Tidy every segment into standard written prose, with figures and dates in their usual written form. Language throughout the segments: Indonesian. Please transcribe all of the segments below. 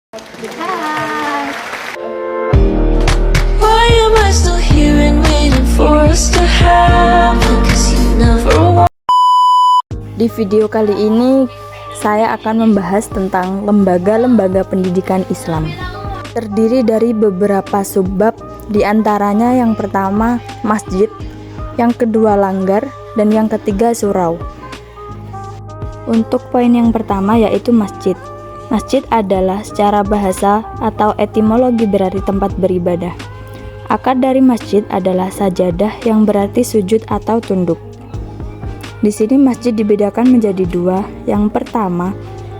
Hai. Why am I still here and waiting for us to happen? 'Cause you never Di video kali ini saya akan membahas tentang lembaga-lembaga pendidikan Islam. Terdiri dari beberapa subbab, di antaranya yang pertama masjid, yang kedua langgar, dan yang ketiga surau. Untuk poin yang pertama yaitu masjid. Masjid adalah secara bahasa atau etimologi berarti tempat beribadah. Akar dari masjid adalah sajadah yang berarti sujud atau tunduk. Di sini masjid dibedakan menjadi dua. Yang pertama,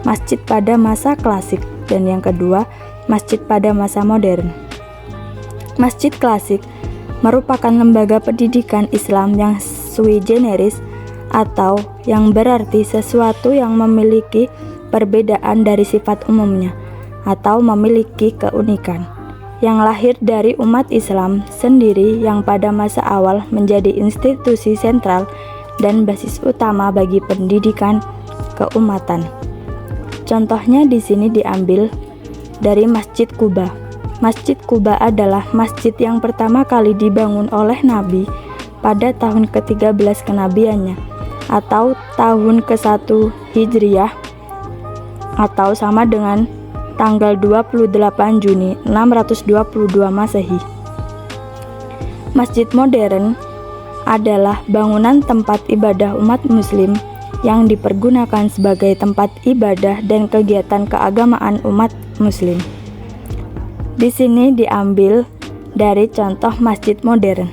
masjid pada masa klasik, dan yang kedua, masjid pada masa modern. Masjid klasik merupakan lembaga pendidikan Islam yang sui generis atau yang berarti sesuatu yang memiliki perbedaan dari sifat umumnya atau memiliki keunikan, yang lahir dari umat Islam sendiri yang pada masa awal menjadi institusi sentral dan basis utama bagi pendidikan keumatan. Contohnya di sini diambil dari Masjid Quba. Masjid Quba adalah masjid yang pertama kali dibangun oleh Nabi pada tahun ke-13 kenabiannya atau tahun ke-1 Hijriyah atau sama dengan tanggal 28 Juni 622 Masehi. Masjid modern adalah bangunan tempat ibadah umat muslim yang dipergunakan sebagai tempat ibadah dan kegiatan keagamaan umat muslim. Di sini diambil dari contoh masjid modern.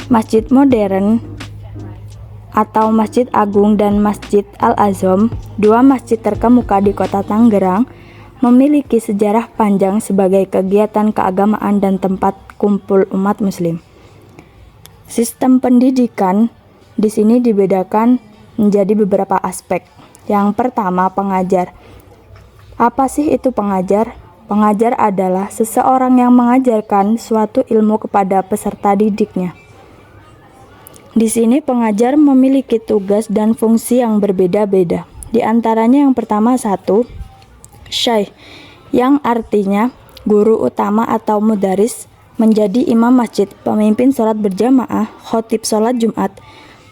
Masjid modern atau Masjid Agung dan Masjid Al-Azham, dua masjid terkemuka di kota Tangerang, memiliki sejarah panjang sebagai kegiatan keagamaan dan tempat kumpul umat muslim. Sistem pendidikan di sini dibedakan menjadi beberapa aspek. Yang pertama, pengajar. Apa sih itu pengajar? Pengajar adalah seseorang yang mengajarkan suatu ilmu kepada peserta didiknya. Di sini pengajar memiliki tugas dan fungsi yang berbeda-beda. Di antaranya yang pertama satu, syaikh, yang artinya guru utama atau mudaris, menjadi imam masjid, pemimpin sholat berjamaah, khotib sholat Jumat,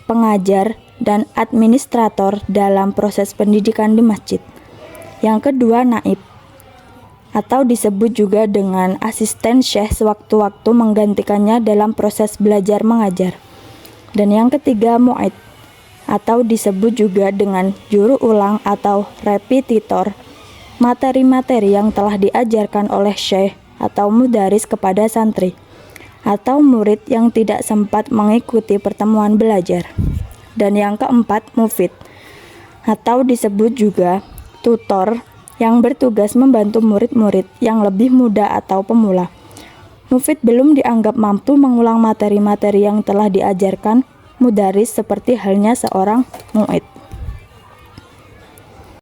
pengajar, dan administrator dalam proses pendidikan di masjid. Yang kedua naib, atau disebut juga dengan asisten syekh sewaktu-waktu menggantikannya dalam proses belajar mengajar. Dan yang ketiga mu'id, atau disebut juga dengan juru ulang atau repetitor, materi-materi yang telah diajarkan oleh syekh atau mudaris kepada santri atau murid yang tidak sempat mengikuti pertemuan belajar. Dan yang keempat mufid, atau disebut juga tutor, yang bertugas membantu murid-murid yang lebih muda atau pemula. Mufid belum dianggap mampu mengulang materi-materi yang telah diajarkan mudaris seperti halnya seorang mu'id.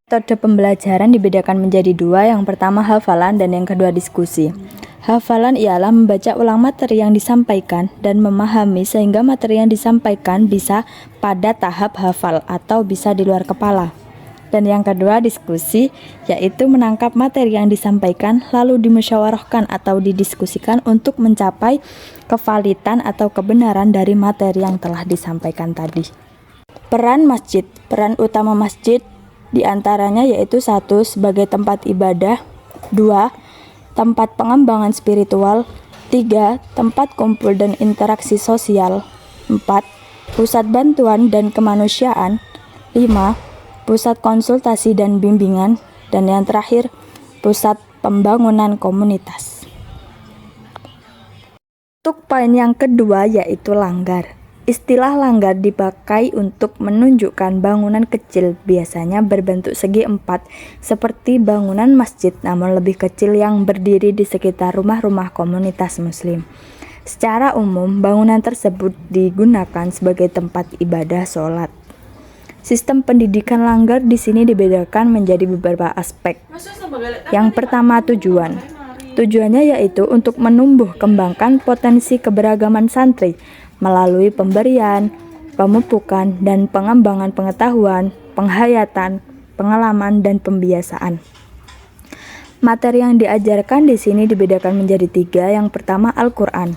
Metode pembelajaran dibedakan menjadi dua, yang pertama hafalan dan yang kedua diskusi. Hafalan ialah membaca ulang materi yang disampaikan dan memahami sehingga materi yang disampaikan bisa pada tahap hafal atau bisa di luar kepala. Dan yang kedua diskusi, yaitu menangkap materi yang disampaikan lalu dimusyawarahkan atau didiskusikan untuk mencapai kevalitan atau kebenaran dari materi yang telah disampaikan tadi. Peran masjid. Peran utama masjid diantaranya yaitu satu, sebagai tempat ibadah, dua, tempat pengembangan spiritual, tiga, tempat kumpul dan interaksi sosial, empat, pusat bantuan dan kemanusiaan, lima, pusat konsultasi dan bimbingan, dan yang terakhir, pusat pembangunan komunitas. Untuk poin yang kedua yaitu langgar. Istilah langgar dipakai untuk menunjukkan bangunan kecil, biasanya berbentuk segi empat, seperti bangunan masjid, namun lebih kecil yang berdiri di sekitar rumah-rumah komunitas muslim. Secara umum, bangunan tersebut digunakan sebagai tempat ibadah sholat. Sistem pendidikan langgar di sini dibedakan menjadi beberapa aspek. Yang pertama tujuan. Tujuannya yaitu untuk menumbuh kembangkan potensi keberagaman santri melalui pemberian, pemupukan, dan pengembangan pengetahuan, penghayatan, pengalaman, dan pembiasaan. Materi yang diajarkan di sini dibedakan menjadi 3. Yang pertama, Al-Quran.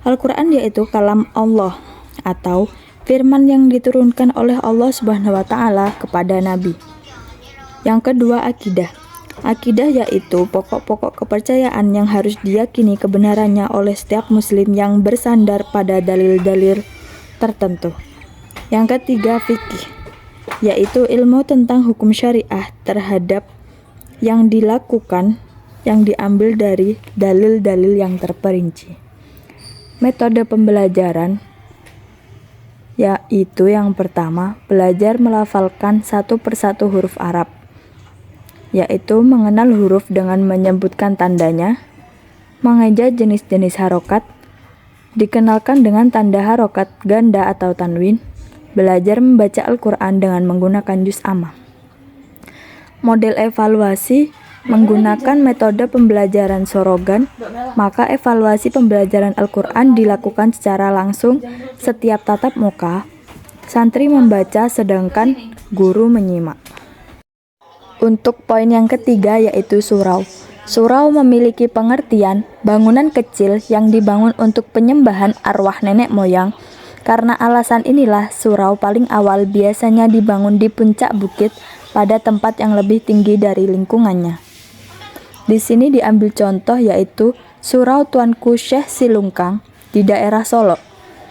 Al-Quran yaitu kalam Allah atau firman yang diturunkan oleh Allah Subhanahu wa Ta'ala kepada Nabi. Yang kedua, akidah. Akidah yaitu pokok-pokok kepercayaan yang harus diyakini kebenarannya oleh setiap muslim yang bersandar pada dalil-dalil tertentu. Yang ketiga, fikih, yaitu ilmu tentang hukum syariah terhadap yang dilakukan yang diambil dari dalil-dalil yang terperinci. Metode pembelajaran yaitu yang pertama, belajar melafalkan satu persatu huruf Arab, yaitu mengenal huruf dengan menyebutkan tandanya, mengeja jenis-jenis harokat, dikenalkan dengan tanda harokat ganda atau tanwin, belajar membaca Al-Quran dengan menggunakan juz amma. Model evaluasi menggunakan metode pembelajaran sorogan, maka evaluasi pembelajaran Al-Quran dilakukan secara langsung setiap tatap muka, santri membaca sedangkan guru menyimak. Untuk poin yang ketiga yaitu surau. Surau memiliki pengertian bangunan kecil yang dibangun untuk penyembahan arwah nenek moyang. Karena alasan inilah surau paling awal biasanya dibangun di puncak bukit pada tempat yang lebih tinggi dari lingkungannya. Di sini diambil contoh yaitu Surau Tuanku Syekh Silungkang di daerah Solo.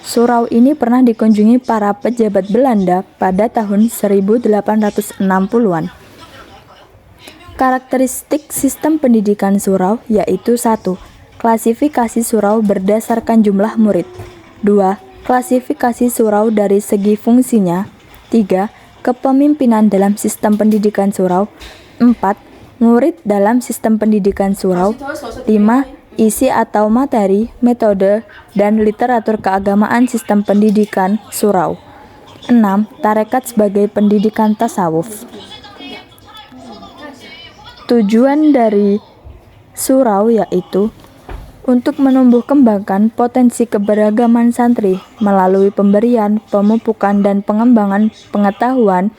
Surau ini pernah dikunjungi para pejabat Belanda pada tahun 1860-an. Karakteristik sistem pendidikan surau yaitu 1. Klasifikasi surau berdasarkan jumlah murid. 2. Klasifikasi surau dari segi fungsinya. 3. Kepemimpinan dalam sistem pendidikan surau. 4. Murid dalam sistem pendidikan surau. 5. Isi atau materi, metode, dan literatur keagamaan sistem pendidikan surau. 6. Tarekat sebagai pendidikan tasawuf. Tujuan dari surau yaitu untuk menumbuh kembangkan potensi keberagaman santri melalui pemberian, pemupukan, dan pengembangan pengetahuan,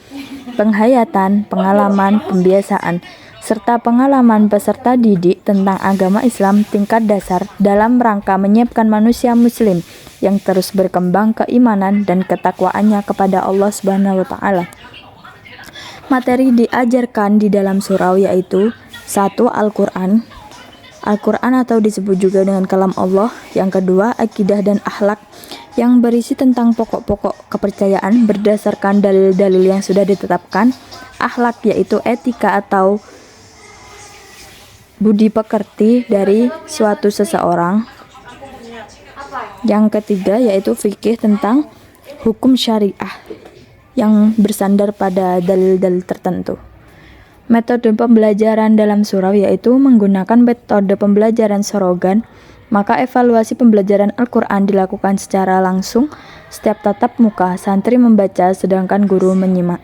penghayatan, pengalaman, pembiasaan, serta pengalaman peserta didik tentang agama Islam tingkat dasar dalam rangka menyiapkan manusia muslim yang terus berkembang keimanan dan ketakwaannya kepada Allah Subhanahu wa Ta'ala. Materi diajarkan di dalam surau yaitu 1. Al-Quran atau disebut juga dengan kalam Allah. Yang kedua, akidah dan akhlak yang berisi tentang pokok-pokok kepercayaan berdasarkan dalil-dalil yang sudah ditetapkan. Akhlak yaitu etika atau budi pekerti dari suatu seseorang. Yang ketiga yaitu fikih tentang hukum syariah yang bersandar pada dalil-dalil tertentu. Metode pembelajaran dalam surau yaitu menggunakan metode pembelajaran sorogan, maka evaluasi pembelajaran Al-Quran dilakukan secara langsung setiap tatap muka, santri membaca sedangkan guru menyimak.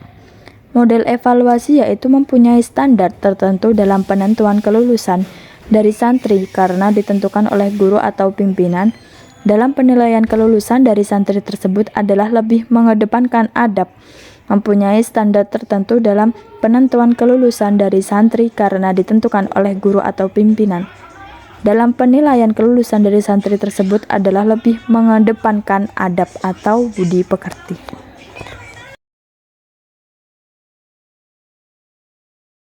Model evaluasi yaitu mempunyai standar tertentu dalam penentuan kelulusan dari santri karena ditentukan oleh guru atau pimpinan. Dalam penilaian kelulusan dari santri tersebut adalah lebih mengedepankan adab, mempunyai standar tertentu dalam penentuan kelulusan dari santri karena ditentukan oleh guru atau pimpinan. Dalam penilaian kelulusan dari santri tersebut adalah lebih mengedepankan adab atau budi pekerti.